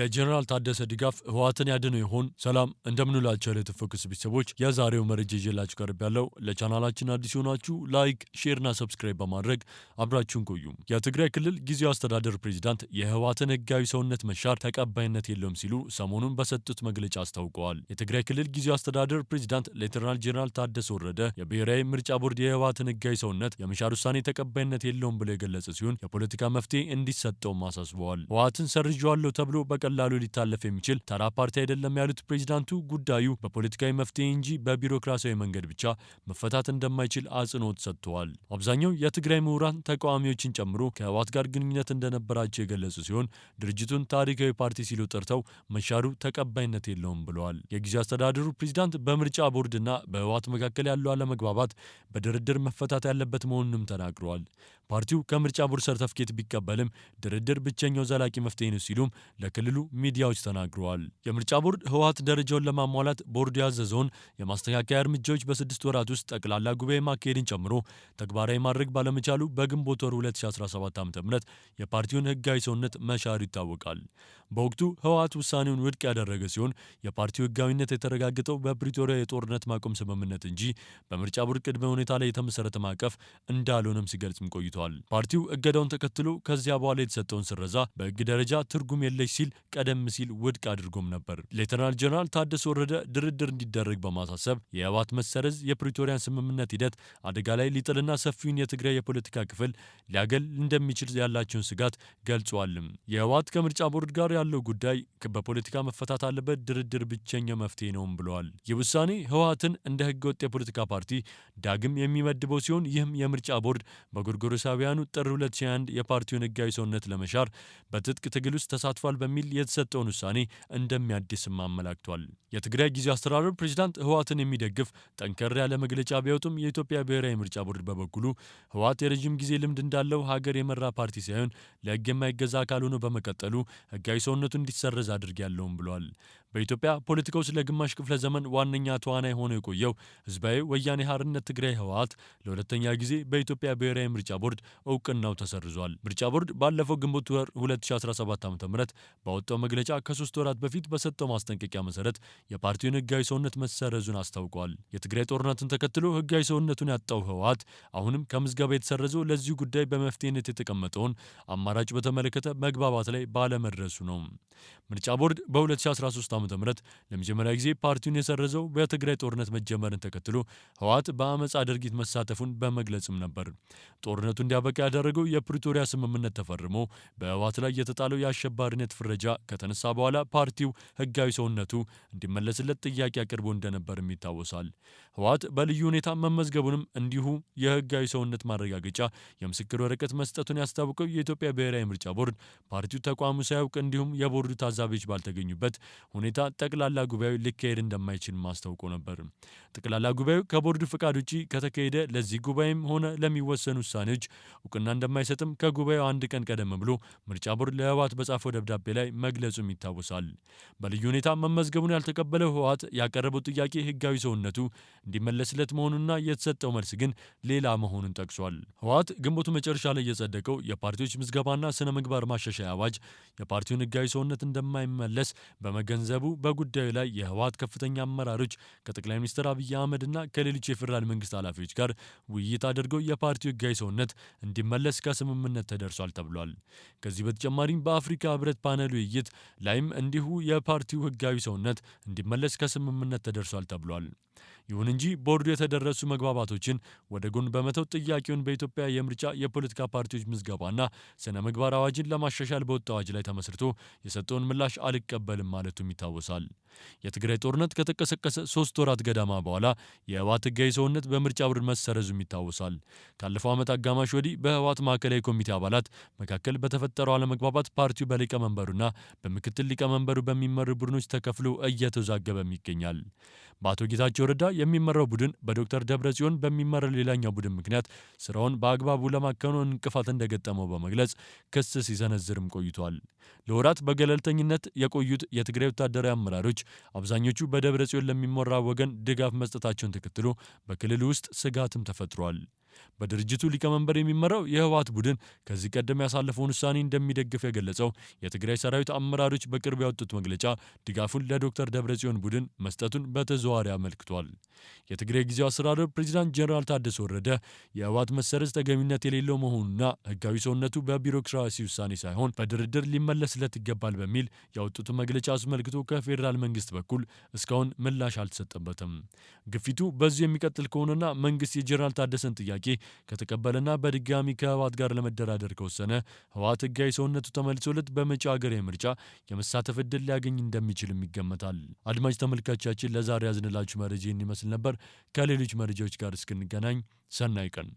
የጀነራል ታደሰ ድጋፍ ህወሓትን ያድነው ይሆን? ሰላም እንደምንላችሁ ለተፈኩስ ቤተሰቦች የዛሬው መረጃ ይዤላችሁ ቀርቤያለሁ። ለቻናላችን አዲስ ሆናችሁ ላይክ፣ ሼር እና ሰብስክራይብ በማድረግ አብራችሁን ቆዩ። የትግራይ ክልል ጊዜያዊ አስተዳደር ፕሬዝዳንት የህወሓትን ህጋዊ ሰውነት መሻር ተቀባይነት የለውም ሲሉ ሰሞኑን በሰጡት መግለጫ አስታውቀዋል። የትግራይ ክልል ጊዜያዊ አስተዳደር ፕሬዝዳንት ሌተናል ጀነራል ታደሰ ወረደ የብሔራዊ ምርጫ ቦርድ የህወሓትን ህጋዊ ሰውነት የመሻር ውሳኔ ተቀባይነት የለውም ብለው የገለጸ ሲሆን የፖለቲካ መፍትሄ እንዲሰጠውም አሳስበዋል። ህወሓትን ሰርዣዋለሁ ተብሎ በቀላሉ ሊታለፍ የሚችል ተራ ፓርቲ አይደለም ያሉት ፕሬዝዳንቱ ጉዳዩ በፖለቲካዊ መፍትሄ እንጂ በቢሮክራሲያዊ መንገድ ብቻ መፈታት እንደማይችል አጽንኦት ሰጥተዋል። አብዛኛው የትግራይ ምሁራን ተቃዋሚዎችን ጨምሮ ከህወሓት ጋር ግንኙነት እንደነበራቸው የገለጹ ሲሆን ድርጅቱን ታሪካዊ ፓርቲ ሲሉ ጠርተው መሻሩ ተቀባይነት የለውም ብለዋል። የጊዜያዊ አስተዳደሩ ፕሬዝዳንት በምርጫ ቦርድና በህወሓት መካከል ያለው አለመግባባት በድርድር መፈታት ያለበት መሆኑንም ተናግረዋል። ፓርቲው ከምርጫ ቦርድ ሰርተፍኬት ቢቀበልም ድርድር ብቸኛው ዘላቂ መፍትሄ ነው ሲሉም ለክልሉ ሚዲያዎች ተናግረዋል። የምርጫ ቦርድ ህወሓት ደረጃውን ለማሟላት ቦርዱ ያዘዘውን የማስተካከያ እርምጃዎች በ6 ወራት ውስጥ ጠቅላላ ጉባኤ ማካሄድን ጨምሮ ተግባራዊ ማድረግ ባለመቻሉ በግንቦት ወር 2017 ዓ.ም የፓርቲውን ህጋዊ ሰውነት መሻሩ ይታወቃል። በወቅቱ ህወሓት ውሳኔውን ውድቅ ያደረገ ሲሆን የፓርቲው ህጋዊነት የተረጋገጠው በፕሪቶሪያ የጦርነት ማቆም ስምምነት እንጂ በምርጫ ቦርድ ቅድመ ሁኔታ ላይ የተመሰረተ ማዕቀፍ እንዳልሆነም ሲገልጽም ቆይቷል። ፓርቲው እገዳውን ተከትሎ ከዚያ በኋላ የተሰጠውን ስረዛ በህግ ደረጃ ትርጉም የለሽ ሲል ቀደም ሲል ውድቅ አድርጎም ነበር። ሌተናል ጀነራል ታደሰ ወረደ ድርድር እንዲደረግ በማሳሰብ የህወሓት መሰረዝ የፕሪቶሪያን ስምምነት ሂደት አደጋ ላይ ሊጥልና ሰፊውን የትግራይ የፖለቲካ ክፍል ሊያገል እንደሚችል ያላቸውን ስጋት ገልጿልም። የህወሓት ከምርጫ ቦርድ ጋር ያለው ጉዳይ በፖለቲካ መፈታት አለበት፣ ድርድር ብቸኛው መፍትሄ ነውም ብለዋል። ይህ ውሳኔ ህወሓትን እንደ ህገወጥ የፖለቲካ ፓርቲ ዳግም የሚመድበው ሲሆን ይህም የምርጫ ቦርድ በጎርጎሮሳውያኑ ጥር 2021 የፓርቲውን ህጋዊ ሰውነት ለመሻር በትጥቅ ትግል ውስጥ ተሳትፏል በሚል የተሰጠውን ውሳኔ እንደሚያድስም አመላክቷል። የትግራይ ጊዜያዊ አስተዳደር ፕሬዝዳንት ህወሓትን የሚደግፍ ጠንከር ያለ መግለጫ ቢያወጡም የኢትዮጵያ ብሔራዊ ምርጫ ቦርድ በበኩሉ ህወሓት የረጅም ጊዜ ልምድ እንዳለው ሀገር የመራ ፓርቲ ሳይሆን ለህግ የማይገዛ አካል ሆኖ በመቀጠሉ ህጋዊ ሰውነቱ እንዲሰረዝ አድርጌያለሁም ብሏል። በኢትዮጵያ ፖለቲካ ውስጥ ለግማሽ ክፍለ ዘመን ዋነኛ ተዋናይ ሆኖ የቆየው ህዝባዊ ወያኔ ሓርነት ትግራይ ህወሓት ለሁለተኛ ጊዜ በኢትዮጵያ ብሔራዊ ምርጫ ቦርድ እውቅናው ተሰርዟል። ምርጫ ቦርድ ባለፈው ግንቦት ወር 2017 ዓ.ም ባወጣው መግለጫ ከ3 ወራት በፊት በሰጠው ማስጠንቀቂያ መሰረት የፓርቲውን ህጋዊ ሰውነት መሰረዙን አስታውቋል። የትግራይ ጦርነትን ተከትሎ ህጋዊ ሰውነቱን ያጣው ህወሓት አሁንም ከምዝገባ የተሰረዘው ለዚሁ ጉዳይ በመፍትሄነት የተቀመጠውን አማራጭ በተመለከተ መግባባት ላይ ባለመድረሱ ነው። ምርጫ ቦርድ በ2013 ዓ.ም ለመጀመሪያ ጊዜ ፓርቲውን የሰረዘው በትግራይ ጦርነት መጀመርን ተከትሎ ህወሓት በአመጻ ድርጊት መሳተፉን በመግለጽም ነበር። ጦርነቱ እንዲያበቃ ያደረገው የፕሪቶሪያ ስምምነት ተፈርሞ በህወሓት ላይ የተጣለው የአሸባሪነት ፍረጃ ከተነሳ በኋላ ፓርቲው ህጋዊ ሰውነቱ እንዲመለስለት ጥያቄ አቅርቦ እንደነበርም ይታወሳል። ህወሓት በልዩ ሁኔታ መመዝገቡንም እንዲሁ የህጋዊ ሰውነት ማረጋገጫ የምስክር ወረቀት መስጠቱን ያስታወቀው የኢትዮጵያ ብሔራዊ ምርጫ ቦርድ ፓርቲው ተቋሙ ሳያውቅ እንዲሁም የቦርዱ ታዛቢዎች ባልተገኙበት ሁኔታ ጠቅላላ ጉባኤው ሊካሄድ እንደማይችል ማስታወቁ ነበር። ጠቅላላ ጉባኤው ከቦርዱ ፍቃድ ውጪ ከተካሄደ ለዚህ ጉባኤም ሆነ ለሚወሰኑ ውሳኔዎች እውቅና እንደማይሰጥም ከጉባኤው አንድ ቀን ቀደም ብሎ ምርጫ ቦርድ ለህወሓት በጻፈው ደብዳቤ ላይ መግለጹም ይታወሳል። በልዩ ሁኔታ መመዝገቡን ያልተቀበለው ህወሓት ያቀረበው ጥያቄ ህጋዊ ሰውነቱ እንዲመለስለት መሆኑንና የተሰጠው መልስ ግን ሌላ መሆኑን ጠቅሷል። ህወሓት ግንቦቱ መጨረሻ ላይ የጸደቀው የፓርቲዎች ምዝገባና ስነ ምግባር ማሻሻያ አዋጅ የፓርቲውን ህጋዊ ሰውነት እንደማይመለስ በመገንዘቡ በጉዳዩ ላይ የህወሓት ከፍተኛ አመራሮች ከጠቅላይ ሚኒስትር አብይ አህመድና ከሌሎች የፌዴራል መንግስት ኃላፊዎች ጋር ውይይት አድርገው የፓርቲው ህጋዊ ሰውነት እንዲመለስ ከስምምነት ተደርሷል ተብሏል። ከዚህ በተጨማሪም በአፍሪካ ህብረት ፓነል ውይይት ላይም እንዲሁ የፓርቲው ህጋዊ ሰውነት እንዲመለስ ከስምምነት ተደርሷል ተብሏል። ይሁን እንጂ ቦርዱ የተደረሱ መግባባቶችን ወደ ጎን በመተው ጥያቄውን በኢትዮጵያ የምርጫ የፖለቲካ ፓርቲዎች ምዝገባና ስነ ምግባር አዋጅን ለማሻሻል በወጣው አዋጅ ላይ ተመስርቶ የሰጠውን ምላሽ አልቀበልም ማለቱም ይታወሳል። የትግራይ ጦርነት ከተቀሰቀሰ 3 ወራት ገደማ በኋላ የህወሓት ህጋዊ ሰውነት በምርጫ ቦርድ መሰረዙም ይታወሳል። ካለፈው ዓመት አጋማሽ ወዲህ በህወሓት ማዕከላዊ ኮሚቴ አባላት መካከል በተፈጠረው አለመግባባት ፓርቲው በሊቀመንበሩና በምክትል ሊቀመንበሩ በሚመሩ ቡድኖች ተከፍሎ እየተወዛገበም ይገኛል። በአቶ ጌታቸው ረዳ የሚመራው ቡድን በዶክተር ደብረጽዮን በሚመራው ሌላኛው ቡድን ምክንያት ስራውን በአግባቡ ለማከናወን እንቅፋት እንደገጠመው በመግለጽ ክስ ሲሰነዝርም ቆይቷል። ለወራት በገለልተኝነት የቆዩት የትግራይ ወታደራዊ አመራሮች አብዛኞቹ በደብረጽዮን ለሚመራው ወገን ድጋፍ መስጠታቸውን ተከትሎ በክልሉ ውስጥ ስጋትም ተፈጥሯል። በድርጅቱ ሊቀመንበር የሚመራው የህወሓት ቡድን ከዚህ ቀደም ያሳለፈውን ውሳኔ እንደሚደግፍ የገለጸው የትግራይ ሰራዊት አመራሮች በቅርብ ያወጡት መግለጫ ድጋፉን ለዶክተር ደብረጽዮን ቡድን መስጠቱን በተዘዋዋሪ አመልክቷል። የትግራይ ጊዜያዊ አስተዳደር ፕሬዝዳንት ጄኔራል ታደሰ ወረደ የህወሓት መሰረዝ ተገቢነት የሌለው መሆኑና ህጋዊ ሰውነቱ በቢሮክራሲ ውሳኔ ሳይሆን በድርድር ሊመለስለት ይገባል በሚል ያወጡት መግለጫ አስመልክቶ ከፌዴራል መንግስት በኩል እስካሁን ምላሽ አልተሰጠበትም። ግፊቱ በዚህ የሚቀጥል ከሆነና መንግስት የጄኔራል ታደሰን ጥያቄ ከተቀበለና በድጋሚ ከህወሓት ጋር ለመደራደር ከወሰነ ህወሓት ህጋዊ ሰውነቱ ተመልሶለት በመጪው ሀገራዊ ምርጫ የመሳተፍ እድል ሊያገኝ እንደሚችልም ይገመታል። አድማጭ ተመልካቾቻችን ለዛሬ ያዝንላችሁ መረጃ ይህን ይመስል ነበር። ከሌሎች መረጃዎች ጋር እስክንገናኝ ሰናይ ቀን